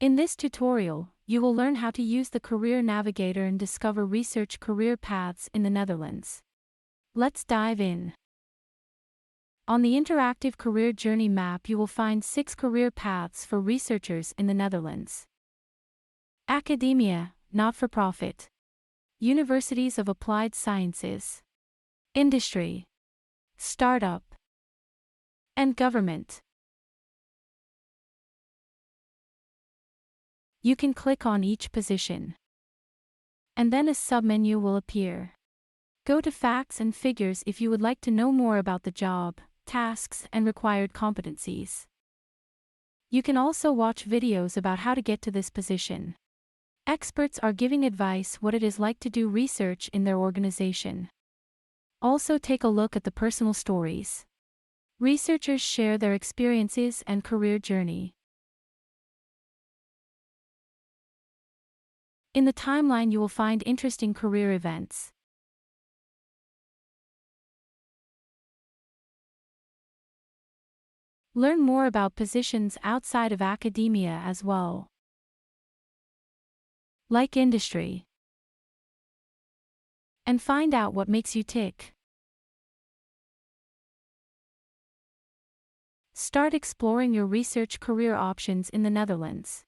In this tutorial, you will learn how to use the Career Navigator and discover research career paths in the Netherlands. Let's dive in. On the interactive career journey map, you will find 6 career paths for researchers in the Netherlands. Academia, not-for-profit. Universities of Applied Sciences. Industry. Startup. And government. You can click on each position, and then a submenu will appear. Go to Facts and Figures if you would like to know more about the job, tasks, and required competencies. You can also watch videos about how to get to this position. Experts are giving advice what it is like to do research in their organization. Also take a look at the personal stories. Researchers share their experiences and career journey. In the timeline you will find interesting career events. Learn more about positions outside of academia as well. Like industry. And find out what makes you tick. Start exploring your research career options in the Netherlands.